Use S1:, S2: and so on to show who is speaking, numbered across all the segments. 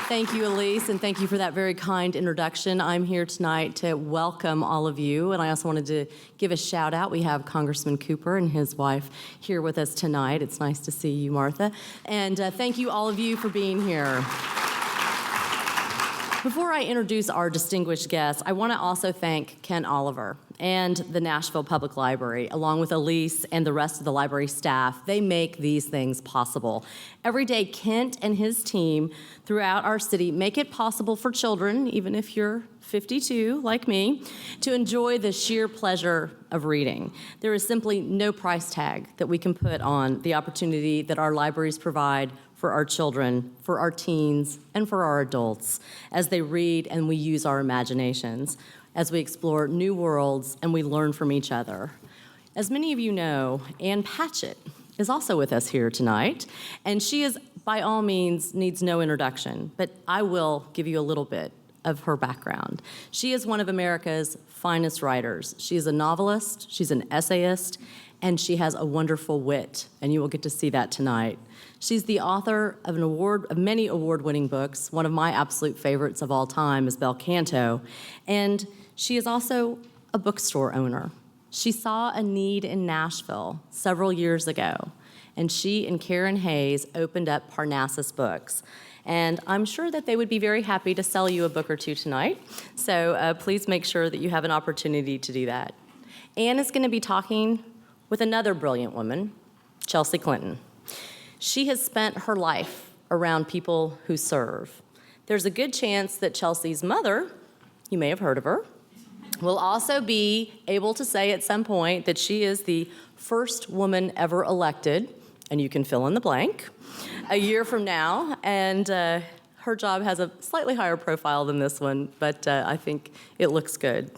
S1: Thank you, Elise, and thank you for that very kind introduction. I'm here tonight to welcome all of you, and I also wanted to give a shout out. We have Congressman Cooper and his wife here with us tonight. It's nice to see you, Martha. And thank you, all of you, for being here. Before I introduce our distinguished guests, I want to also thank Ken Oliver and the Nashville Public Library, along with Elise and the rest of the library staff. They make these things possible. Every day, Kent and his team throughout our city make it possible for children, even if you're 52 like me, to enjoy the sheer pleasure of reading. There is simply no price tag that we can put on the opportunity that our libraries provide for our children, for our teens, and for our adults as they read and we use our imaginations, as we explore new worlds and we learn from each other. As many of you know, Ann Patchett is also with us here tonight, and she is, by all means, needs no introduction, but I will give you a little bit of her background. She is one of America's finest writers. She is a novelist, she's an essayist, and she has a wonderful wit, and you will get to see that tonight. She's the author of many award-winning books. One of my absolute favorites of all time is Bel Canto, and she is also a bookstore owner. She saw a need in Nashville several years ago, and she and Karen Hayes opened up Parnassus Books. And I'm sure that they would be very happy to sell you a book or two tonight, so please make sure that you have an opportunity to do that. Ann is going to be talking with another brilliant woman, Chelsea Clinton. She has spent her life around people who serve. There's a good chance that Chelsea's mother, you may have heard of her, will also be able to say at some point that she is the first woman ever elected, and you can fill in the blank, a year from now, and her job has a slightly higher profile than this one, but I think it looks good.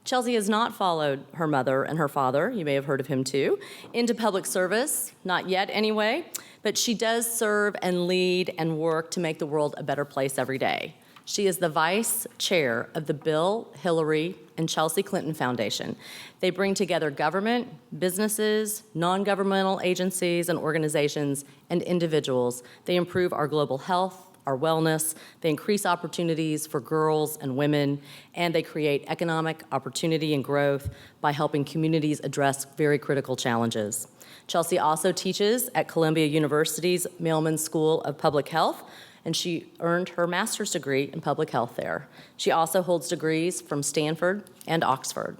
S1: Chelsea has not followed her mother and her father, you may have heard of him too, into public service, not yet anyway, but she does serve and lead and work to make the world a better place every day. She is the vice chair of the Bill, Hillary, and Chelsea Clinton Foundation. They bring together government, businesses, non-governmental agencies and organizations, and individuals. They improve our global health, our wellness, they increase opportunities for girls and women, and they create economic opportunity and growth by helping communities address very critical challenges. Chelsea also teaches at Columbia University's Mailman School of Public Health, and she earned her master's degree in public health there. She also holds degrees from Stanford and Oxford.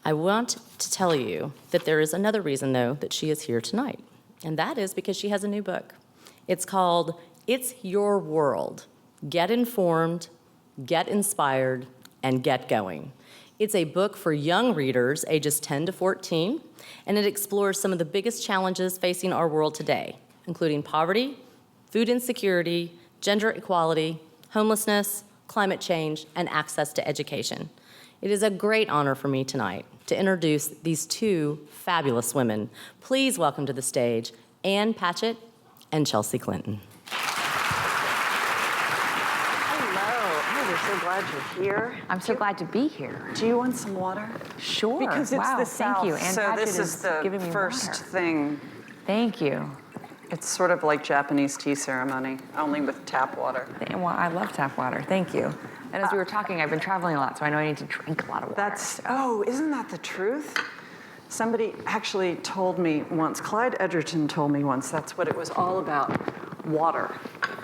S1: I want to tell you that there is another reason, though, that she is here tonight, and that is because she has a new book. It's called It's Your World. Get informed, get inspired, and get going. It's a book for young readers ages 10 to 14, and it explores some of the biggest challenges facing our world today, including poverty, food insecurity, gender equality, homelessness, climate change, and access to education. It is a great honor for me tonight to introduce these two fabulous women. Please welcome to the stage Ann Patchett and Chelsea Clinton.
S2: Hello. We're so glad you're here.
S3: I'm so glad to be here.
S2: Do you want some water?
S3: Sure.
S2: Because it's the South,
S3: thank you. Ann
S2: so
S3: Patchett
S2: this is the
S3: giving me
S2: first
S3: water.
S2: thing.
S3: Thank you.
S2: It's sort of like Japanese tea ceremony, only with tap water.
S3: Well, I love tap water. Thank you. And as we were talking, I've been traveling a lot, so I know I need to drink a lot of water.
S2: Isn't that the truth? Somebody actually told me once, Clyde Edgerton told me once, that's what it was all about, water.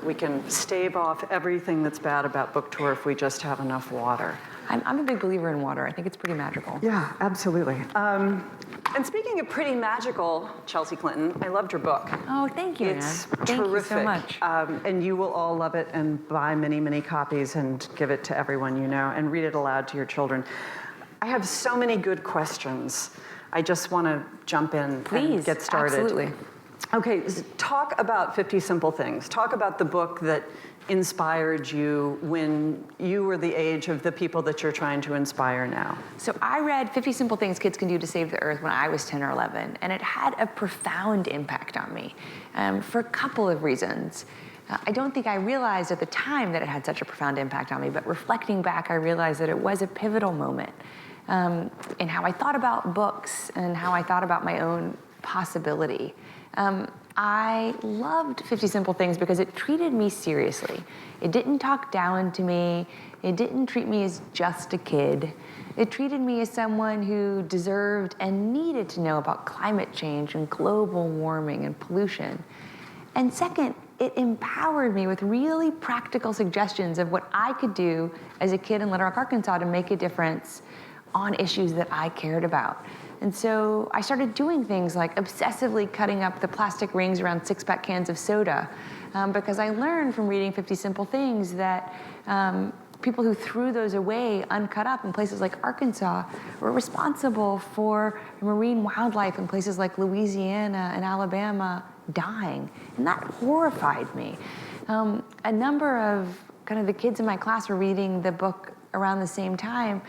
S2: We can stave off everything that's bad about book tour if we just have enough water.
S3: I'm a big believer in water. I think it's pretty magical.
S2: Yeah, absolutely. And speaking of pretty magical, Chelsea Clinton, I loved your book.
S3: Oh, thank you,
S2: It's
S3: Ann.
S2: terrific.
S3: Thank you so much.
S2: And you will all love it and buy many, many copies and give it to everyone you know and read it aloud to your children. I have so many good questions. I just want to jump in and get started.
S3: Absolutely.
S2: Okay, talk about 50 Simple Things. Talk about the book that inspired you when you were the age of the people that you're trying to inspire now.
S3: So I read 50 Simple Things Kids Can Do to Save the Earth when I was 10 or 11, and it had a profound impact on me for a couple of reasons. I don't think I realized at the time that it had such a profound impact on me, but reflecting back, I realized that it was a pivotal moment in how I thought about books and how I thought about my own possibility. I loved 50 Simple Things because it treated me seriously. It didn't talk down to me. It didn't treat me as just a kid. It treated me as someone who deserved and needed to know about climate change and global warming and pollution. And second, it empowered me with really practical suggestions of what I could do as a kid in Little Rock, Arkansas to make a difference on issues that I cared about. And so I started doing things like obsessively cutting up the plastic rings around six-pack cans of soda because I learned from reading 50 Simple Things that people who threw those away uncut up in places like Arkansas were responsible for marine wildlife in places like Louisiana and Alabama dying. And that horrified me. A number of kind of the kids in my class were reading the book around the same time,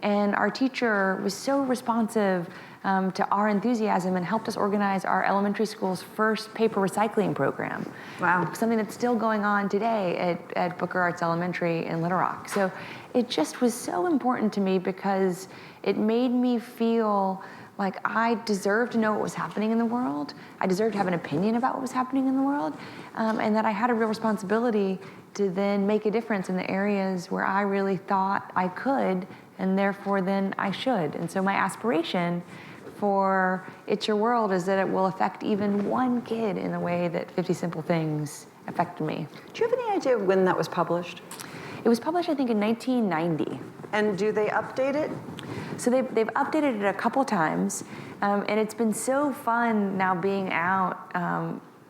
S3: and our teacher was so responsive to our enthusiasm and helped us organize our elementary school's first paper recycling program.
S2: Wow.
S3: Something that's still going on today at Booker Arts Elementary in Little Rock. So it just was so important to me because it made me feel like I deserved to know what was happening in the world. I deserved to have an opinion about what was happening in the world, and that I had a real responsibility to then make a difference in the areas where I really thought I could, and therefore then I should. And so my aspiration for It's Your World is that it will affect even one kid in the way that 50 Simple Things affected me.
S2: Do you have any idea when that was published?
S3: It was published, I think, in 1990.
S2: And do they update it?
S3: So they've updated it a couple times, and it's been so fun now being out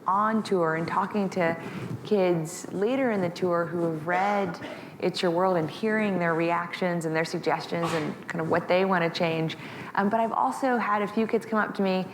S3: on tour and talking to kids later in the tour who have read It's Your World and hearing their reactions and their suggestions and kind of what they want to change. But I've also had a few kids come up to me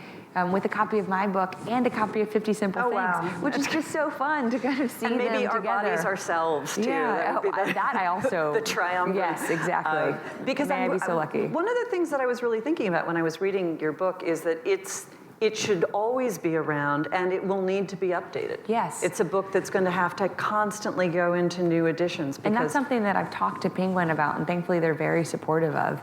S3: with a copy of my book and a copy of 50 Simple Things,
S2: wow.
S3: which is just so fun to kind of see
S2: And maybe
S3: them
S2: our
S3: together.
S2: bodies ourselves, too.
S3: Yeah,
S2: That
S3: I also.
S2: the triumvirate.
S3: Yes, exactly.
S2: Because
S3: May I be so lucky.
S2: One of the things that I was really thinking about when I was reading your book is that it should always be around, and it will need to be updated.
S3: Yes.
S2: It's a book that's going to have to constantly go into new editions.
S3: And that's something that I've talked to Penguin about, and thankfully they're very supportive of.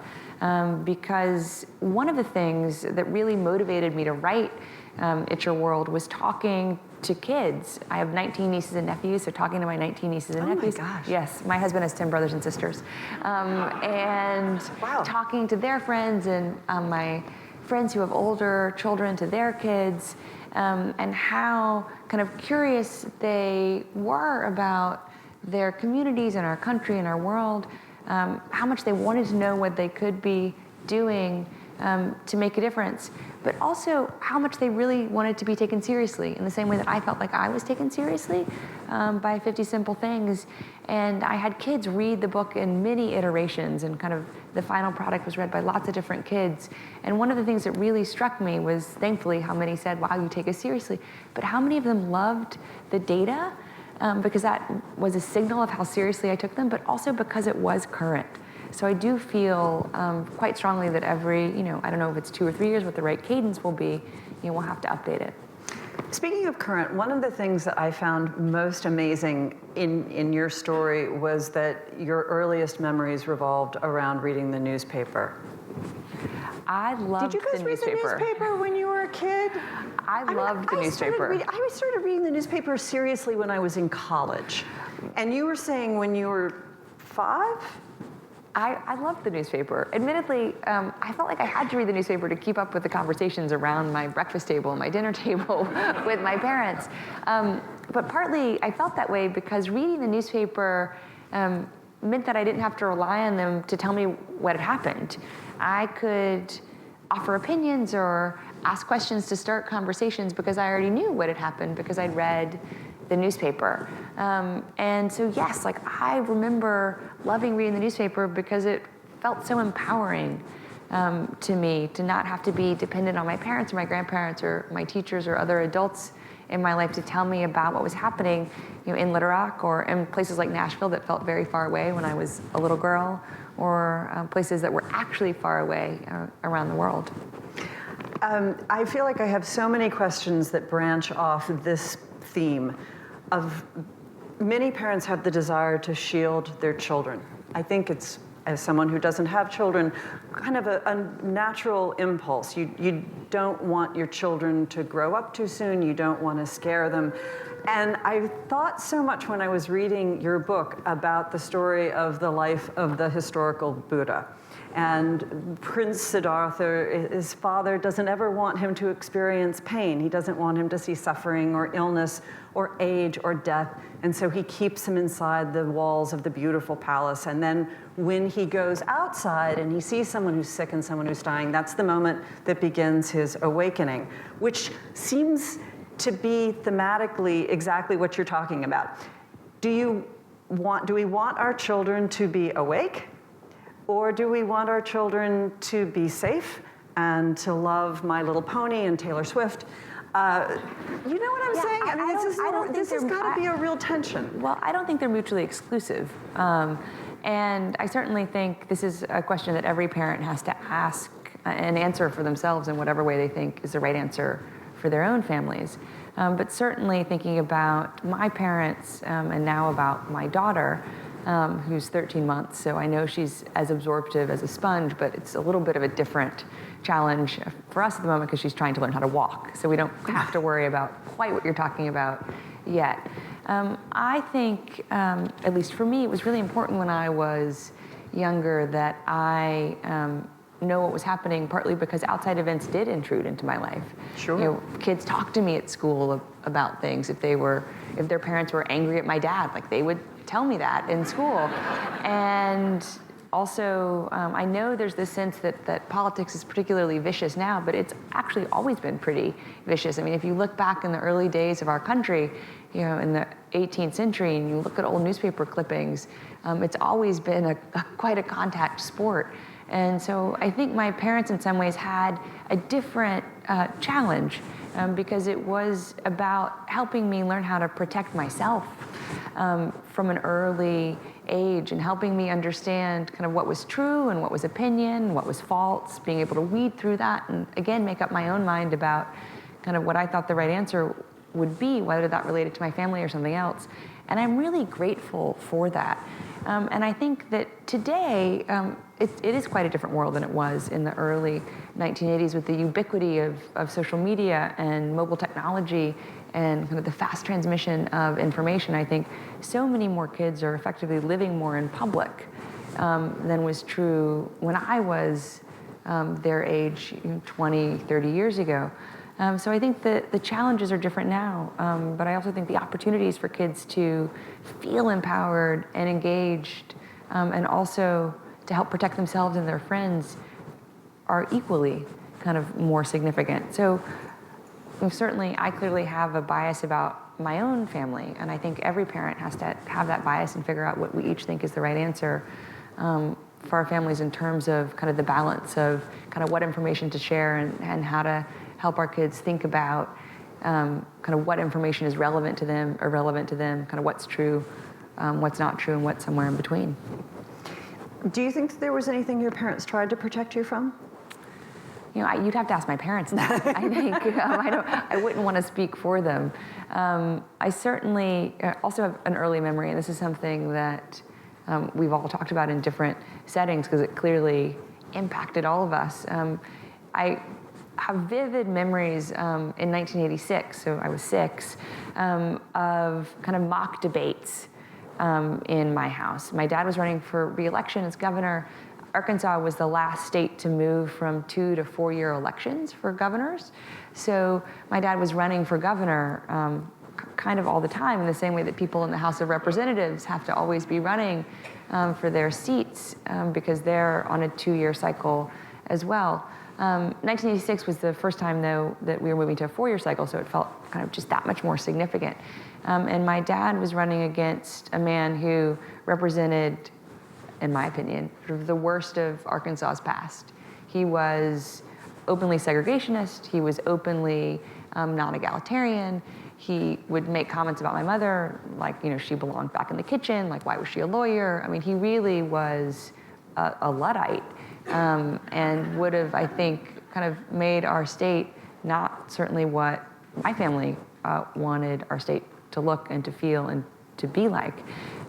S3: Because one of the things that really motivated me to write It's Your World was talking to kids. I have 19 nieces and nephews, so talking to my 19 nieces and nephews.
S2: Oh my gosh.
S3: Yes, my husband has 10 brothers and sisters. And
S2: Wow.
S3: talking to their friends and my friends who have older children to their kids, and how kind of curious they were about their communities and our country and our world, how much they wanted to know what they could be doing to make a difference, but also how much they really wanted to be taken seriously in the same way that I felt like I was taken seriously by 50 Simple Things. And I had kids read the book in many iterations, and kind of the final product was read by lots of different kids. And one of the things that really struck me was, thankfully, how many said, wow, you take us seriously, but how many of them loved the data, because that was a signal of how seriously I took them, but also because it was current. So I do feel quite strongly that every, I don't know if it's 2 or 3 years, what the right cadence will be, we'll have to update it.
S2: Speaking of current, one of the things that I found most amazing in your story was that your earliest memories revolved around reading the newspaper.
S3: I loved the newspaper.
S2: Did you guys read the newspaper when you were a kid?
S3: I loved the newspaper.
S2: I started reading the newspaper seriously when I was in college. And you were saying when you were 5?
S3: I loved the newspaper. Admittedly, I felt like I had to read the newspaper to keep up with the conversations around my breakfast table and my dinner table with my parents. But partly, I felt that way because reading the newspaper meant that I didn't have to rely on them to tell me what had happened. I could offer opinions or ask questions to start conversations because I already knew what had happened because I'd read the newspaper. And so yes, I remember loving reading the newspaper because it felt so empowering to me to not have to be dependent on my parents or my grandparents or my teachers or other adults in my life to tell me about what was happening in Little Rock or in places like Nashville that felt very far away when I was a little girl, or places that were actually far away around the world.
S2: I feel like I have so many questions that branch off this theme of many parents have the desire to shield their children. I think it's as someone who doesn't have children, kind of a natural impulse. You don't want your children to grow up too soon. You don't want to scare them. And I thought so much when I was reading your book about the story of the life of the historical Buddha. And Prince Siddhartha, his father, doesn't ever want him to experience pain. He doesn't want him to see suffering or illness or age or death. And so he keeps him inside the walls of the beautiful palace. And then when he goes outside and he sees someone who's sick and someone who's dying, that's the moment that begins his awakening, which seems to be thematically exactly what you're talking about. Do we want our children to be awake? Or do we want our children to be safe and to love My Little Pony and Taylor Swift? You know what I'm saying? I mean, this has got to be a real tension.
S3: Well, I don't think they're mutually exclusive. And I certainly think this is a question that every parent has to ask and answer for themselves in whatever way they think is the right answer for their own families. But certainly thinking about my parents and now about my daughter, who's 13 months, so I know she's as absorptive as a sponge, but it's a little bit of a different challenge for us at the moment because she's trying to learn how to walk, so we don't have to worry about quite what you're talking about yet. I think, at least for me, it was really important when I was younger that I know what was happening, partly because outside events did intrude into my life.
S2: Sure.
S3: You know, kids talked to me at school about things. If their parents were angry at my dad, like they would tell me that in school. And also, I know there's this sense that politics is particularly vicious now, but it's actually always been pretty vicious. I mean, if you look back in the early days of our country, you know, in the 18th century, and you look at old newspaper clippings, it's always been quite a contact sport. And so I think my parents in some ways had a different challenge because it was about helping me learn how to protect myself from an early age and helping me understand kind of what was true and what was opinion, what was false, being able to weed through that and again make up my own mind about kind of what I thought the right answer would be, whether that related to my family or something else. And I'm really grateful for that. And I think that today, it is quite a different world than it was in the early 1980s with the ubiquity of social media and mobile technology and kind of the fast transmission of information. I think so many more kids are effectively living more in public than was true when I was their age 20, 30 years ago. So I think that the challenges are different now, but I also think the opportunities for kids to feel empowered and engaged and also to help protect themselves and their friends are equally kind of more significant. So certainly I clearly have a bias about my own family, and I think every parent has to have that bias and figure out what we each think is the right answer for our families in terms of kind of the balance of kind of what information to share and how to help our kids think about kind of what information is relevant to them, irrelevant to them, kind of what's true, what's not true, and what's somewhere in between.
S2: Do you think that there was anything your parents tried to protect you from?
S3: You know, you'd have to ask my parents that. I think I wouldn't want to speak for them. I certainly also have an early memory, and this is something that we've all talked about in different settings because it clearly impacted all of us. I have vivid memories in 1986, so I was 6, of kind of mock debates in my house. My dad was running for re-election as governor. Arkansas was the last state to move from 2 to 4-year elections for governors. So my dad was running for governor kind of all the time in the same way that people in the House of Representatives have to always be running for their seats because they're on a 2-year cycle as well. 1986 was the first time, though, that we were moving to a 4-year cycle, so it felt kind of just that much more significant. And my dad was running against a man who represented, in my opinion, sort of the worst of Arkansas's past. He was openly segregationist. He was openly non-egalitarian. He would make comments about my mother, like, you know, she belonged back in the kitchen, like, why was she a lawyer? I mean, he really was a Luddite. And would have, I think, kind of made our state not certainly what my family wanted our state to look and to feel and to be like.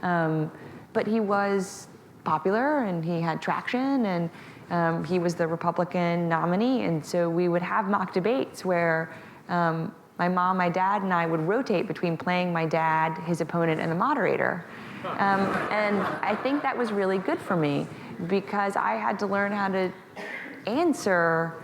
S3: But he was popular and he had traction, and he was the Republican nominee. And so we would have mock debates where my mom, my dad, and I would rotate between playing my dad, his opponent, and the moderator. And I think that was really good for me because I had to learn how to answer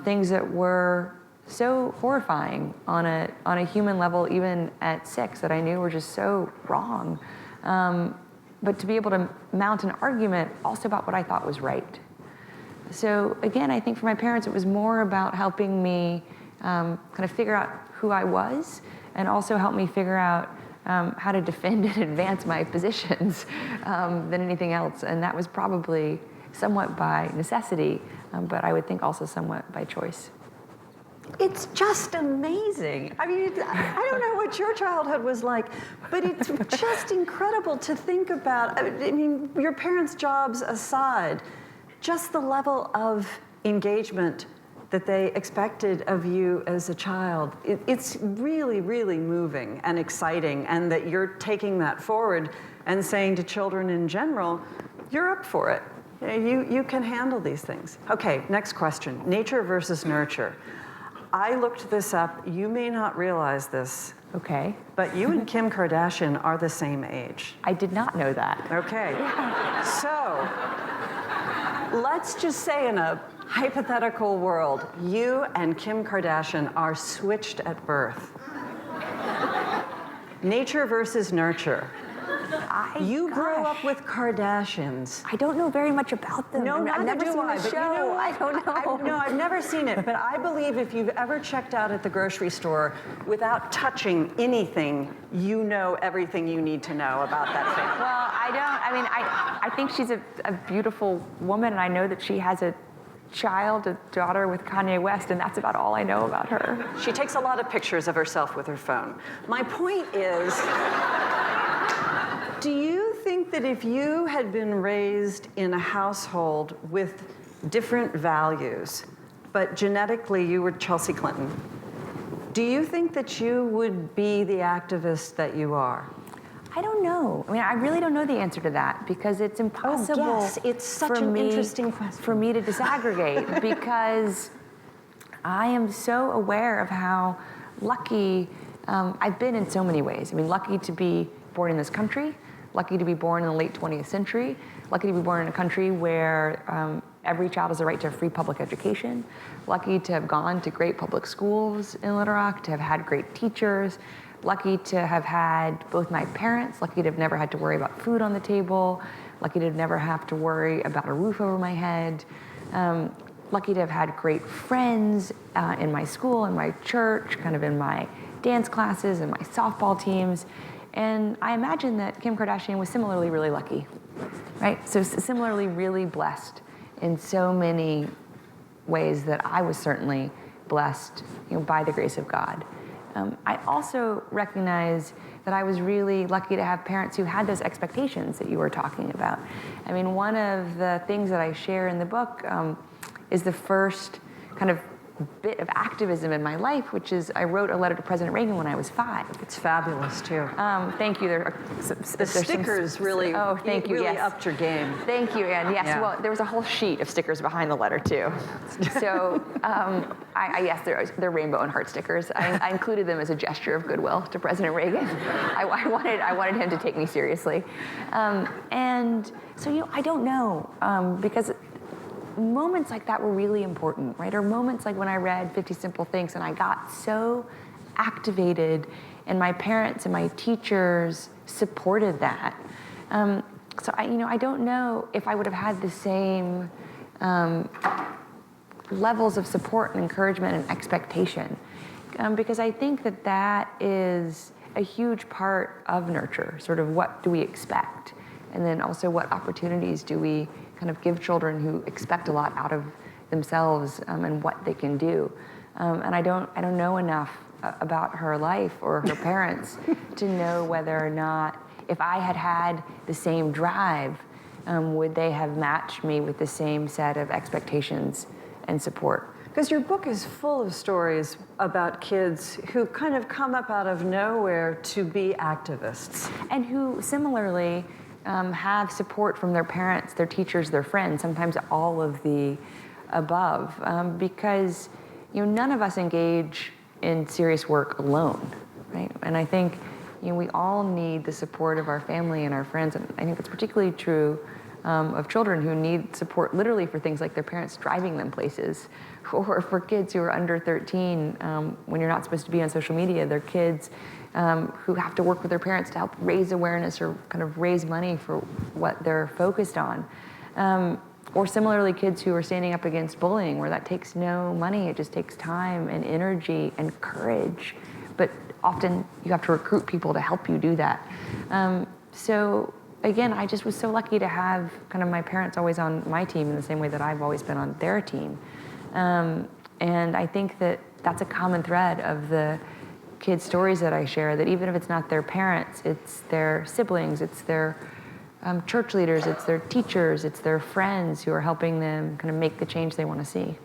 S3: things that were so horrifying on a human level, even at 6, that I knew were just so wrong. But to be able to mount an argument also about what I thought was right. So again, I think for my parents, it was more about helping me kind of figure out who I was, and also help me figure out how to defend and advance my positions than anything else. And that was probably somewhat by necessity, but I would think also somewhat by choice.
S2: It's just amazing. I mean, I don't know what your childhood was like, but it's just incredible to think about. I mean, your parents' jobs aside, just the level of engagement that they expected of you as a child. It's really, really moving and exciting, and that you're taking that forward and saying to children in general, you're up for it. You can handle these things. Okay, next question, nature versus nurture. I looked this up. You may not realize this.
S3: Okay.
S2: But you and Kim Kardashian are the same age.
S3: I did not know that.
S2: Okay. So let's just say in a hypothetical world, you and Kim Kardashian are switched at birth. Nature versus nurture. You grow up with Kardashians.
S3: I don't know very much about them.
S2: No,
S3: I've never seen the
S2: but
S3: show.
S2: you know what?
S3: I don't know.
S2: No, I've never seen it, but I believe if you've ever checked out at the grocery store without touching anything, you know everything you need to know about that thing.
S3: Well, I don't. I mean, I think she's a beautiful woman, and I know that she has a daughter with Kanye West, and that's about all I know about her.
S2: She takes a lot of pictures of herself with her phone. My point is, do you think that if you had been raised in a household with different values, but genetically you were Chelsea Clinton, do you think that you would be the activist that you are?
S3: I don't know. I mean, I really don't know the answer to that because it's impossible.
S2: Oh, yes. It's such an interesting question.
S3: For me to disaggregate because I am so aware of how lucky I've been in so many ways. I mean, lucky to be born in this country, lucky to be born in the late 20th century, lucky to be born in a country where every child has the right to a free public education, lucky to have gone to great public schools in Little Rock, to have had great teachers, lucky to have had both my parents, lucky to have never had to worry about food on the table, lucky to never have to worry about a roof over my head, lucky to have had great friends in my school, in my church, kind of in my dance classes and my softball teams. And I imagine that Kim Kardashian was similarly really lucky, right? So similarly really blessed in so many ways that I was certainly blessed, by the grace of God. I also recognize that I was really lucky to have parents who had those expectations that you were talking about. I mean, one of the things that I share in the book is the first kind of bit of activism in my life, which is I wrote a letter to President Reagan when I was 5.
S2: It's fabulous, too.
S3: Thank you.
S2: The stickers really,
S3: thank you.
S2: really
S3: Yes.
S2: upped your game.
S3: Thank you, and yes,
S2: Yeah.
S3: well, there was a whole sheet of stickers behind the letter, too. So, yes, they're rainbow and heart stickers. I included them as a gesture of goodwill to President Reagan. I wanted him to take me seriously. And so, I don't know, because moments like that were really important, right? Or moments like when I read 50 Simple Things and I got so activated and my parents and my teachers supported that. So I don't know if I would have had the same levels of support and encouragement and expectation. Because I think that is a huge part of nurture, sort of what do we expect? And then also what opportunities do we kind of give children who expect a lot out of themselves and what they can do. And I don't know enough about her life or her parents to know whether or not, if I had had the same drive, would they have matched me with the same set of expectations and support?
S2: Because your book is full of stories about kids who kind of come up out of nowhere to be activists.
S3: And who similarly have support from their parents, their teachers, their friends, sometimes all of the above, because none of us engage in serious work alone, right? And I think we all need the support of our family and our friends, and I think that's particularly true of children who need support literally for things like their parents driving them places, or for kids who are under 13 when you're not supposed to be on social media. They're kids who have to work with their parents to help raise awareness or kind of raise money for what they're focused on. Or similarly, kids who are standing up against bullying, where that takes no money, it just takes time and energy and courage. But often you have to recruit people to help you do that. So again, I just was so lucky to have kind of my parents always on my team in the same way that I've always been on their team. And I think that that's a common thread of the kids' stories that I share, that even if it's not their parents, it's their siblings, it's their church leaders, it's their teachers, it's their friends who are helping them kind of make the change they want to see.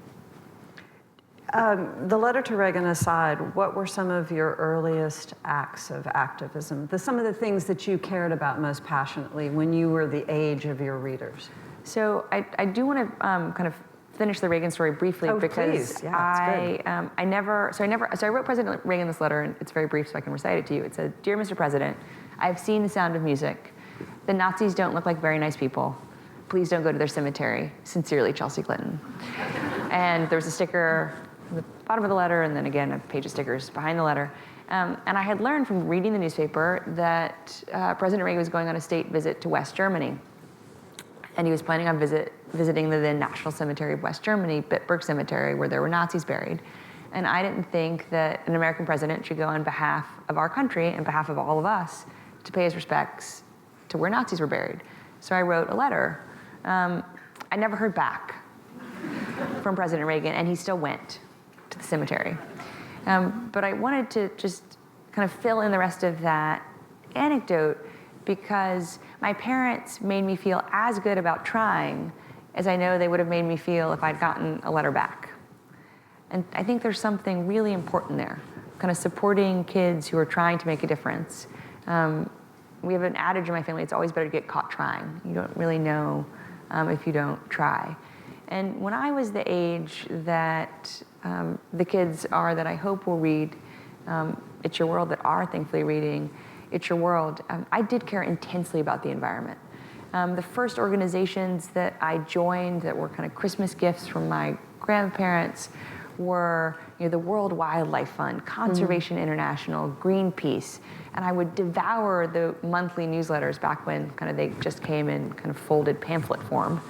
S2: The letter to Reagan aside, what were some of your earliest acts of activism? Some of the things that you cared about most passionately when you were the age of your readers?
S3: So I do want to kind of finish the Reagan story briefly, because
S2: please. Yeah,
S3: I wrote President Reagan this letter, and it's very brief, so I can recite it to you. It said, "Dear Mr. President, I have seen The Sound of Music. The Nazis don't look like very nice people. Please don't go to their cemetery. Sincerely, Chelsea Clinton." And there's a sticker at the bottom of the letter, and then again, a page of stickers behind the letter. And I had learned from reading the newspaper that President Reagan was going on a state visit to West Germany. And he was planning on visiting the then National Cemetery of West Germany, Bitburg Cemetery, where there were Nazis buried. And I didn't think that an American president should go on behalf of our country and behalf of all of us to pay his respects to where Nazis were buried. So I wrote a letter. I never heard back from President Reagan, and he still went to the cemetery. But I wanted to just kind of fill in the rest of that anecdote, because my parents made me feel as good about trying as I know they would have made me feel if I'd gotten a letter back. And I think there's something really important there, kind of supporting kids who are trying to make a difference. We have an adage in my family, it's always better to get caught trying. You don't really know if you don't try. And when I was the age that the kids are that I hope will read It's Your World, that are thankfully reading It's Your World, I did care intensely about the environment. The first organizations that I joined that were kind of Christmas gifts from my grandparents were the World Wildlife Fund, Conservation International, Greenpeace, and I would devour the monthly newsletters back when kind of they just came in kind of folded pamphlet form,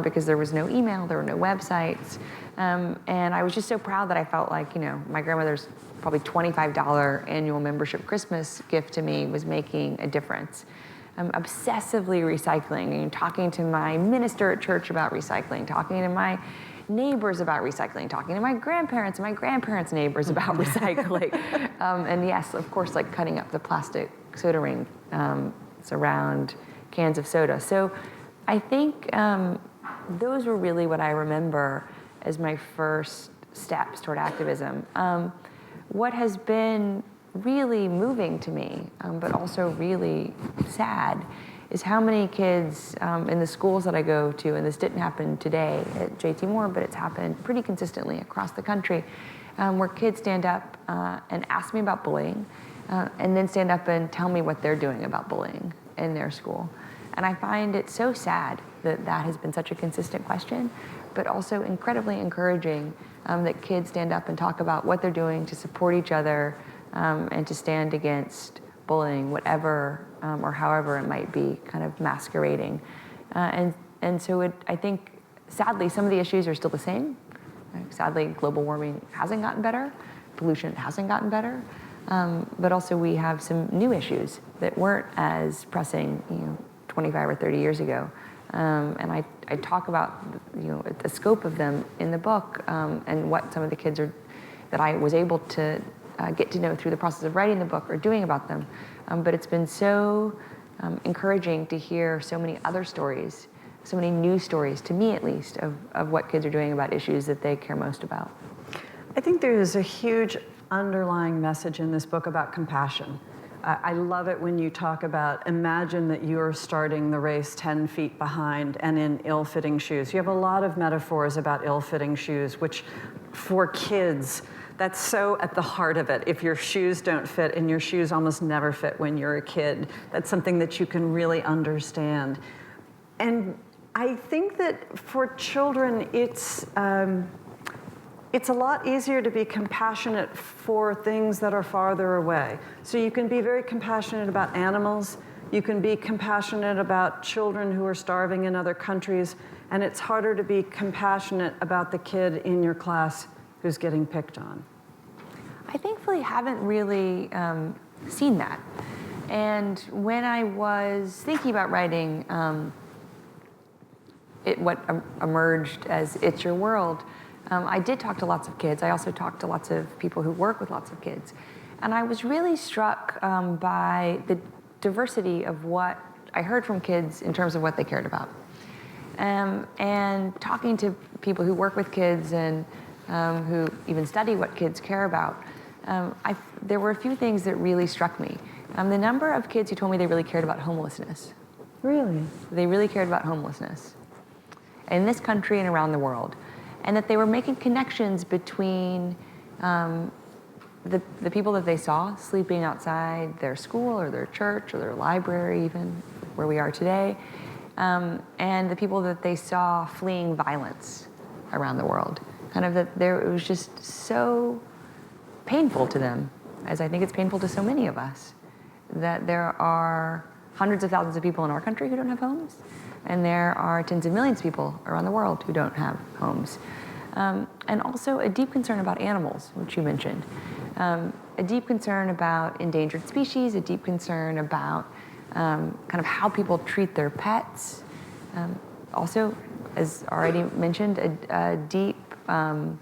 S3: because there was no email, there were no websites, and I was just so proud that I felt like my grandmother's probably $25 annual membership Christmas gift to me was making a difference. Obsessively recycling, and talking to my minister at church about recycling, talking to my neighbors about recycling, talking to my grandparents and my grandparents' neighbors about recycling. And yes, of course, like cutting up the plastic soda ring around cans of soda. So I think those were really what I remember as my first steps toward activism. What has been really moving to me, but also really sad, is how many kids in the schools that I go to, and this didn't happen today at JT Moore, but it's happened pretty consistently across the country, where kids stand up and ask me about bullying, and then stand up and tell me what they're doing about bullying in their school. And I find it so sad that that has been such a consistent question, but also incredibly encouraging that kids stand up and talk about what they're doing to support each other and to stand against bullying, whatever or however it might be kind of masquerading. And so I think, sadly, some of the issues are still the same. Sadly, global warming hasn't gotten better, pollution hasn't gotten better, but also we have some new issues that weren't as pressing 25 or 30 years ago. And I talk about the scope of them in the book, and what some of the kids that I was able to get to know through the process of writing the book or doing about them. But it's been so encouraging to hear so many other stories, so many new stories, to me at least, of what kids are doing about issues that they care most about.
S2: I think there is a huge underlying message in this book about compassion. I love it when you talk about, imagine that you're starting the race 10 feet behind and in ill-fitting shoes. You have a lot of metaphors about ill-fitting shoes, which for kids, that's so at the heart of it. If your shoes don't fit, and your shoes almost never fit when you're a kid, that's something that you can really understand. And I think that for children, it's a lot easier to be compassionate for things that are farther away. So you can be very compassionate about animals, you can be compassionate about children who are starving in other countries, and it's harder to be compassionate about the kid in your class who's getting picked on.
S3: I thankfully haven't really seen that. And when I was thinking about writing what emerged as It's Your World, I did talk to lots of kids. I also talked to lots of people who work with lots of kids. And I was really struck by the diversity of what I heard from kids in terms of what they cared about. And talking to people who work with kids and who even study what kids care about, there were a few things that really struck me. The number of kids who told me they really cared about homelessness.
S2: Really?
S3: They really cared about homelessness in this country and around the world. And that they were making connections between the people that they saw sleeping outside their school or their church or their library, even where we are today, and the people that they saw fleeing violence around the world. Kind of that it was just so painful to them, as I think it's painful to so many of us, that there are hundreds of thousands of people in our country who don't have homes, and there are tens of millions of people around the world who don't have homes. And also a deep concern about animals, which you mentioned. A deep concern about endangered species, a deep concern about kind of how people treat their pets. Also, as already mentioned, a deep kind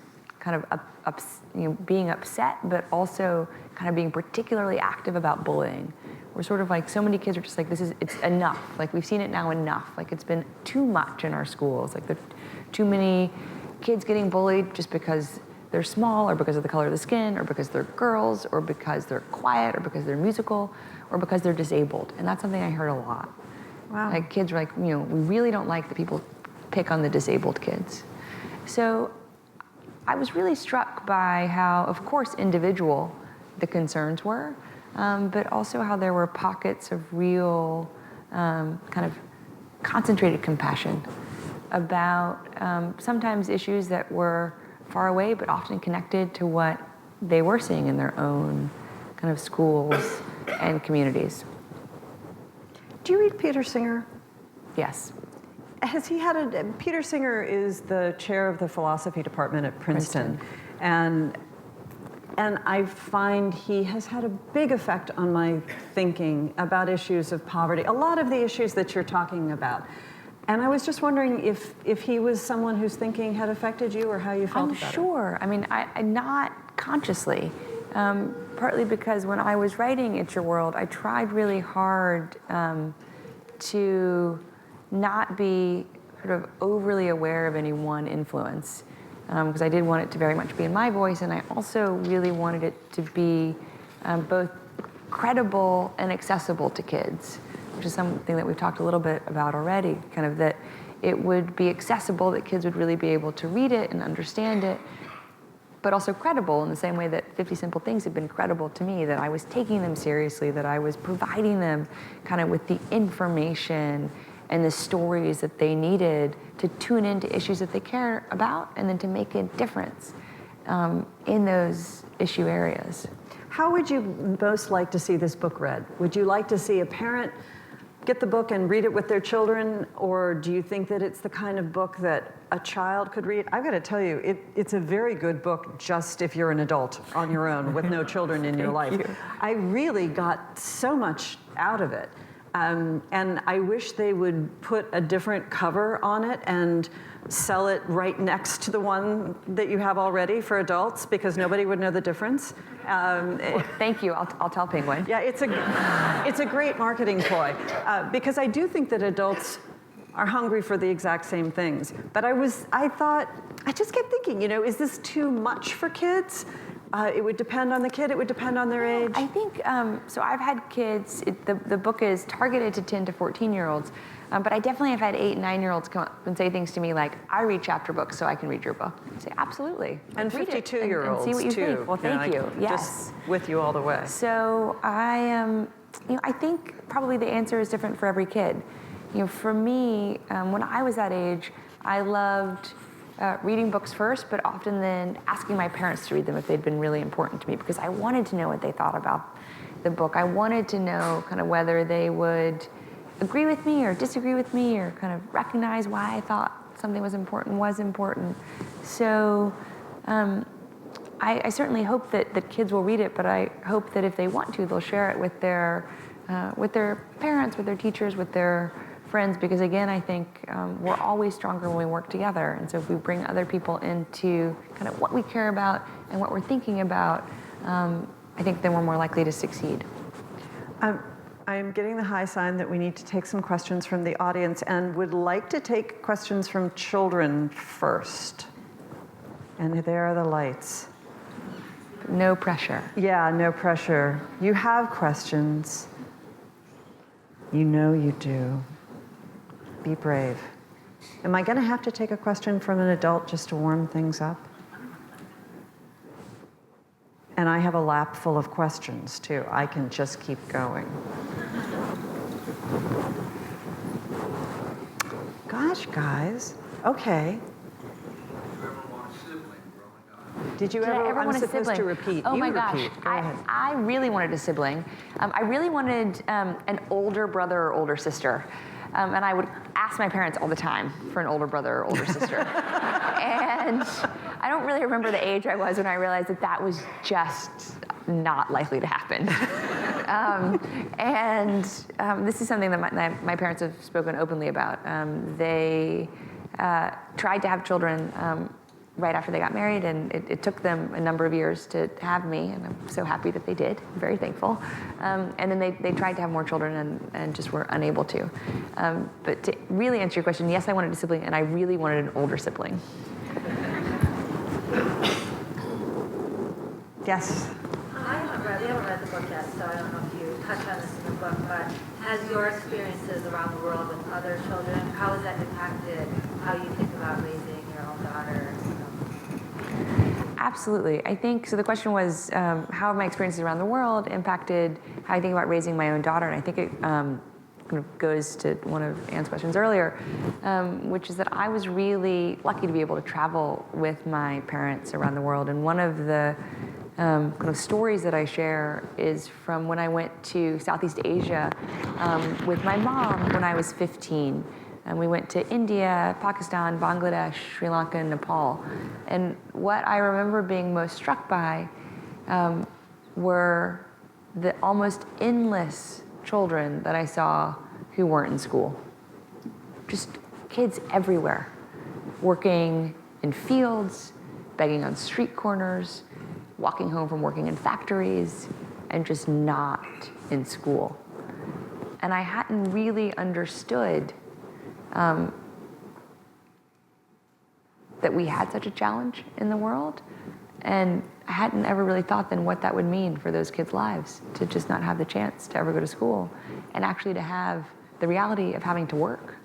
S3: of being upset, but also kind of being particularly active about bullying. We're sort of like, so many kids are just like, it's enough. Like, we've seen it now enough. Like, it's been too much in our schools. Like, there are too many kids getting bullied just because they're small, or because of the color of the skin, or because they're girls, or because they're quiet, or because they're musical, or because they're disabled. And that's something I heard a lot.
S2: Wow.
S3: Like, kids are like, we really don't like that people pick on the disabled kids. So I was really struck by how, of course, individual the concerns were, but also how there were pockets of real kind of concentrated compassion about sometimes issues that were far away, but often connected to what they were seeing in their own kind of schools and communities.
S2: Do you read Peter Singer?
S3: Yes.
S2: Has he had Peter Singer is the chair of the philosophy department at Princeton. And I find he has had a big effect on my thinking about issues of poverty, a lot of the issues that you're talking about. And I was just wondering if he was someone whose thinking had affected you, or how you felt about it.
S3: I'm sure. I mean, I not consciously, partly because when I was writing It's Your World, I tried really hard to not be sort of overly aware of any one influence, because I did want it to very much be in my voice, and I also really wanted it to be both credible and accessible to kids, which is something that we've talked a little bit about already, kind of that it would be accessible, that kids would really be able to read it and understand it, but also credible in the same way that 50 Simple Things have been credible to me, that I was taking them seriously, that I was providing them kind of with the information and the stories that they needed to tune into issues that they care about, and then to make a difference in those issue areas.
S2: How would you most like to see this book read? Would you like to see a parent get the book and read it with their children, or do you think that it's the kind of book that a child could read? I've got to tell you, it's a very good book just if you're an adult on your own with no children in your life. I really got so much out of it. And I wish they would put a different cover on it and sell it right next to the one that you have already for adults, because nobody would know the difference.
S3: Well, thank you. I'll tell Penguin.
S2: Yeah, it's a great marketing ploy, because I do think that adults are hungry for the exact same things. But I just kept thinking, is this too much for kids? It would depend on the kid. It would depend on their age.
S3: I think, so I've had kids, the book is targeted to 10 to 14-year-olds, but I definitely have had 8 and 9-year-olds come up and say things to me like, I read chapter books so I can read your book. I say, absolutely.
S2: And
S3: read it
S2: 52-year-olds
S3: and see what you
S2: too.
S3: think. Well, thank you. Yes.
S2: Just with you all the way.
S3: So I think probably the answer is different for every kid. For me, when I was that age, I loved reading books first, but often then asking my parents to read them if they'd been really important to me, because I wanted to know what they thought about the book. I wanted to know kind of whether they would agree with me or disagree with me or kind of recognize why I thought something was important. So I certainly hope that kids will read it, but I hope that if they want to, they'll share it with their parents, with their teachers, with their friends, because again, I think we're always stronger when we work together. And so if we bring other people into kind of what we care about and what we're thinking about, I think then we're more likely to succeed.
S2: I'm getting the high sign that we need to take some questions from the audience and would like to take questions from children first. And there are the lights.
S3: No pressure.
S2: Yeah, no pressure. You have questions. You know you do. Be brave. Am I going to have to take a question from an adult just to warm things up? And I have a lap full of questions, too. I can just keep going. Gosh, guys. Okay. Did you ever
S3: want
S2: I'm
S3: a
S2: supposed
S3: sibling?
S2: to repeat.
S3: Oh
S2: you
S3: my
S2: repeat.
S3: gosh.
S2: Go ahead.
S3: I really wanted a sibling. I really wanted an older brother or older sister. And I would ask my parents all the time for an older brother or older sister. And I don't really remember the age I was when I realized that was just not likely to happen. This is something that my parents have spoken openly about. They tried to have children right after they got married, and it took them a number of years to have me, and I'm so happy that they did. I'm very thankful. And then they tried to have more children and just were unable to. But to really answer your question, yes, I wanted a sibling, and I really wanted an older sibling.
S2: Yes.
S4: We haven't read the book yet, so I don't know if you touch on this in the book, but as your experiences around the world with other children, how has that impacted how you think about raising your own daughter?
S3: Absolutely. I think, so the question was, how have my experiences around the world impacted how I think about raising my own daughter? And I think it kind of goes to one of Anne's questions earlier, which is that I was really lucky to be able to travel with my parents around the world. And one of the kind of stories that I share is from when I went to Southeast Asia with my mom when I was 15. And we went to India, Pakistan, Bangladesh, Sri Lanka, and Nepal. And what I remember being most struck by were the almost endless children that I saw who weren't in school. Just kids everywhere, working in fields, begging on street corners, walking home from working in factories, and just not in school. And I hadn't really understood that we had such a challenge in the world. And I hadn't ever really thought then what that would mean for those kids' lives, to just not have the chance to ever go to school, and actually to have the reality of having to work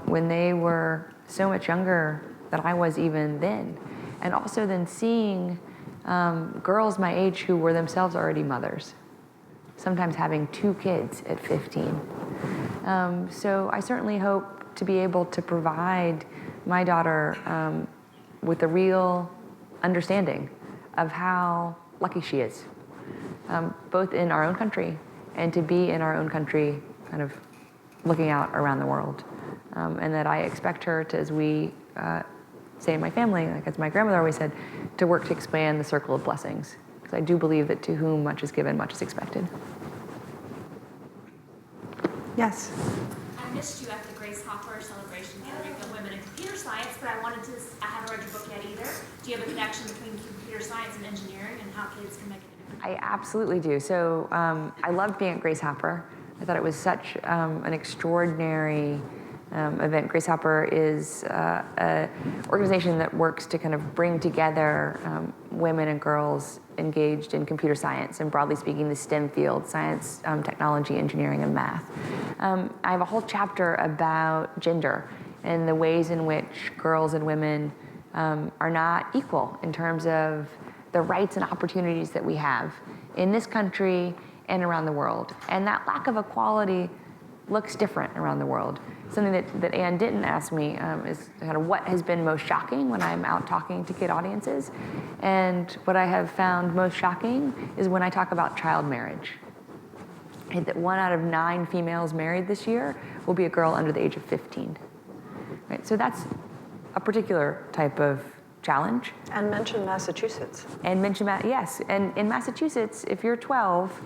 S3: when they were so much younger than I was even then. And also then seeing girls my age who were themselves already mothers, sometimes having 2 kids at 15. So I certainly hope to be able to provide my daughter with a real understanding of how lucky she is, both in our own country and to be in our own country kind of looking out around the world. And that I expect her to, as we say in my family, like as my grandmother always said, to work to expand the circle of blessings. Because I do believe that to whom much is given, much is expected.
S2: Yes.
S5: I missed you at the Grace Hopper celebration gathering of women in computer science, but I haven't read your book yet either. Do you have a connection between computer science and engineering and how kids can make a difference?
S3: I absolutely do. So I loved being at Grace Hopper. I thought it was such an extraordinary event. Grace Hopper is an organization that works to kind of bring together women and girls engaged in computer science, and broadly speaking, the STEM field, science, technology, engineering, and math. I have a whole chapter about gender and the ways in which girls and women are not equal in terms of the rights and opportunities that we have in this country and around the world. And that lack of equality looks different around the world. Something that Anne didn't ask me is kind of what has been most shocking when I'm out talking to kid audiences. And what I have found most shocking is when I talk about child marriage. And that 1 out of 9 females married this year will be a girl under the age of 15. Right? So that's a particular type of challenge.
S2: And mention Massachusetts.
S3: And mention, yes. And in Massachusetts, if you're 12,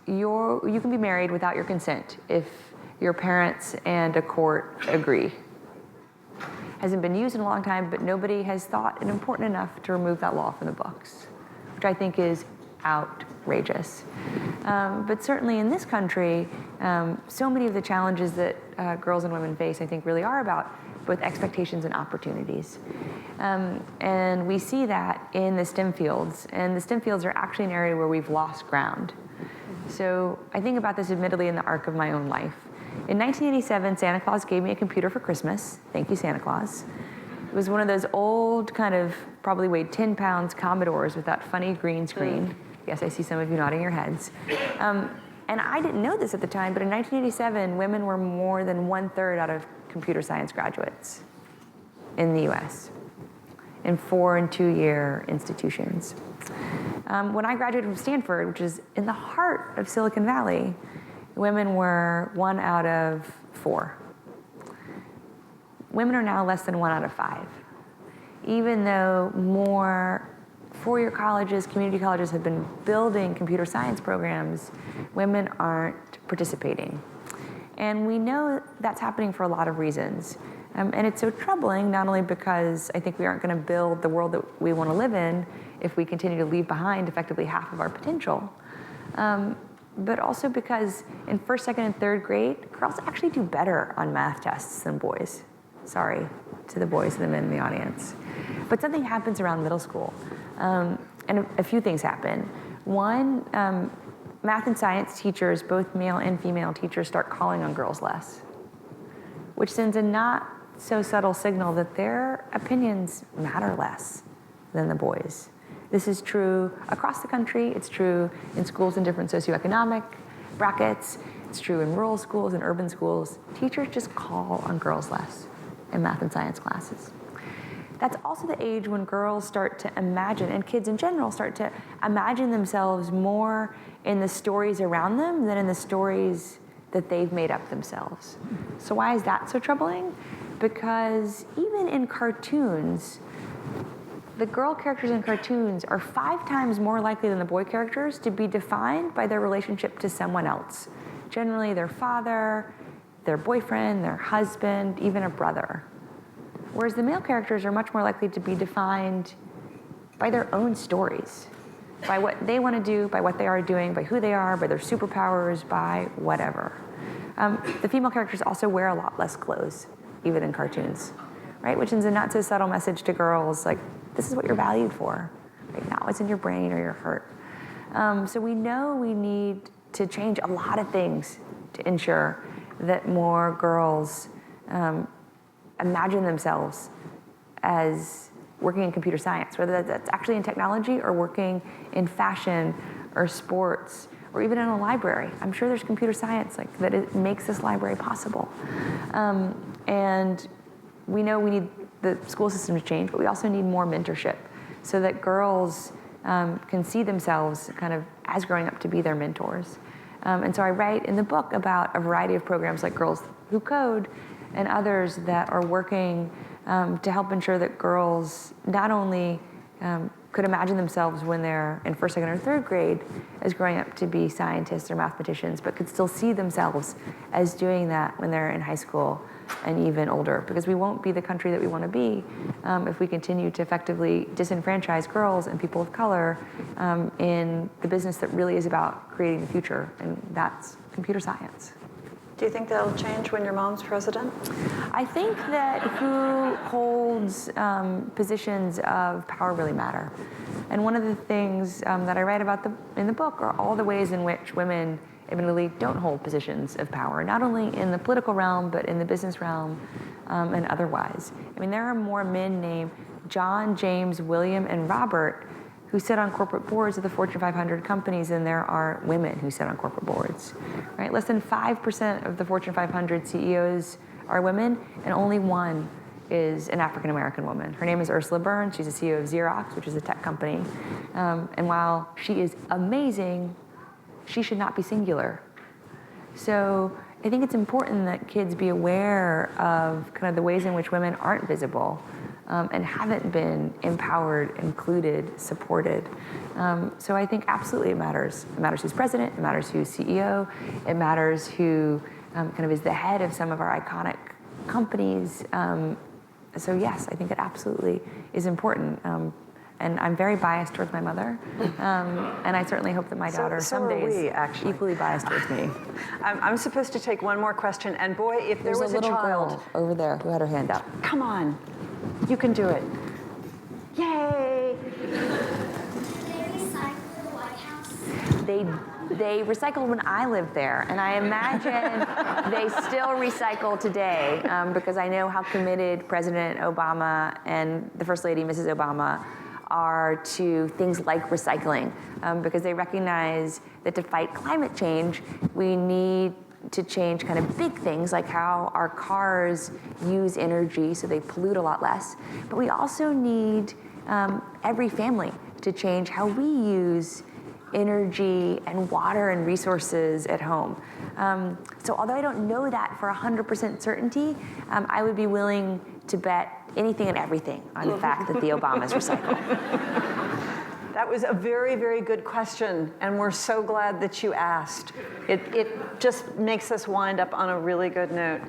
S3: you can be married without your consent if your parents and a court agree. Hasn't been used in a long time, but nobody has thought it important enough to remove that law from the books, which I think is outrageous. But certainly in this country, so many of the challenges that girls and women face, I think, really are about both expectations and opportunities. And we see that in the STEM fields. And the STEM fields are actually an area where we've lost ground. So I think about this admittedly in the arc of my own life. In 1987, Santa Claus gave me a computer for Christmas. Thank you, Santa Claus. It was one of those old, kind of, probably weighed 10 pounds Commodores with that funny green screen. Yes, I see some of you nodding your heads. And I didn't know this at the time, but in 1987, women were more than 1/3 out of computer science graduates in the US in 4- and 2-year institutions. When I graduated from Stanford, which is in the heart of Silicon Valley, women were 1 out of 4. Women are now less than 1 out of 5. Even though more 4-year colleges, community colleges have been building computer science programs, women aren't participating. And we know that's happening for a lot of reasons. And it's so troubling, not only because I think we aren't going to build the world that we want to live in if we continue to leave behind effectively half of our potential, but also because in 1st, 2nd, and 3rd grade, girls actually do better on math tests than boys. Sorry to the boys and the men in the audience. But something happens around middle school, and a few things happen. One, math and science teachers, both male and female teachers, start calling on girls less, which sends a not so subtle signal that their opinions matter less than the boys. This is true across the country. It's true in schools in different socioeconomic brackets. It's true in rural schools and urban schools. Teachers just call on girls less in math and science classes. That's also the age when girls start to imagine, and kids in general start to imagine themselves more in the stories around them than in the stories that they've made up themselves. So why is that so troubling? Because even in cartoons, the girl characters in cartoons are 5 times more likely than the boy characters to be defined by their relationship to someone else. Generally their father, their boyfriend, their husband, even a brother. Whereas the male characters are much more likely to be defined by their own stories, by what they want to do, by what they are doing, by who they are, by their superpowers, by whatever. The female characters also wear a lot less clothes, even in cartoons, right? Which is a not so subtle message to girls, like, this is what you're valued for, right? Not what's in your brain or your heart. So we know we need to change a lot of things to ensure that more girls imagine themselves as working in computer science, whether that's actually in technology or working in fashion or sports or even in a library. I'm sure there's computer science that it makes this library possible. And we know we need the school system to change, but we also need more mentorship so that girls can see themselves kind of as growing up to be their mentors. And so I write in the book about a variety of programs like Girls Who Code and others that are working to help ensure that girls not only could imagine themselves when they're in 1st, 2nd, or 3rd grade as growing up to be scientists or mathematicians, but could still see themselves as doing that when they're in high school and even older. Because we won't be the country that we want to be if we continue to effectively disenfranchise girls and people of color in the business that really is about creating the future, and that's computer science.
S2: Do you think that'll change when your mom's president?
S3: I think that who holds positions of power really matter. And one of the things that I write about in the book are all the ways in which women admittedly don't hold positions of power, not only in the political realm, but in the business realm and otherwise. I mean, there are more men named John, James, William, and Robert who sit on corporate boards of the Fortune 500 companies than there are women who sit on corporate boards, right? Less than 5% of the Fortune 500 CEOs are women, and only one is an African-American woman. Her name is Ursula Burns. She's the CEO of Xerox, which is a tech company. And while she is amazing, she should not be singular. So I think it's important that kids be aware of kind of the ways in which women aren't visible and haven't been empowered, included, supported. So I think absolutely it matters. It matters who's president, it matters who's CEO, it matters who kind of is the head of some of our iconic companies. So yes, I think it absolutely is important. And I'm very biased towards my mother. And I certainly hope that my daughter someday is equally biased towards me.
S2: I'm supposed to take one more question, and boy, if there was a
S3: little
S2: child
S3: girl over there who had her hand up.
S2: Come on, you can do it. Yay!
S3: They recycled when I lived there, and I imagine they still recycle today because I know how committed President Obama and the First Lady, Mrs. Obama, are to things like recycling because they recognize that to fight climate change, we need to change kind of big things like how our cars use energy so they pollute a lot less. But we also need every family to change how we use energy and water and resources at home. So although I don't know that for 100% certainty, I would be willing to bet anything and everything on the fact that the Obamas recycle.
S2: That was a very, very good question, and we're so glad that you asked. It just makes us wind up on a really good note.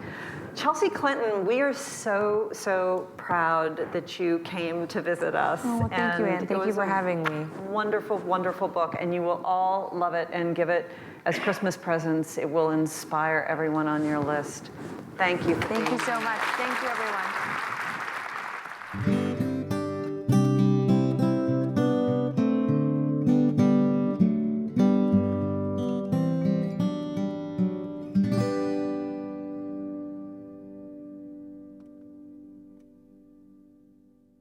S2: Chelsea Clinton, we are so, so proud that you came to visit us.
S3: Oh, well, thank you, Anne. Thank you for having me.
S2: Wonderful, wonderful book, and you will all love it and give it as Christmas presents. It will inspire everyone on your list. Thank you.
S3: Thank you so much. Thank you, everyone.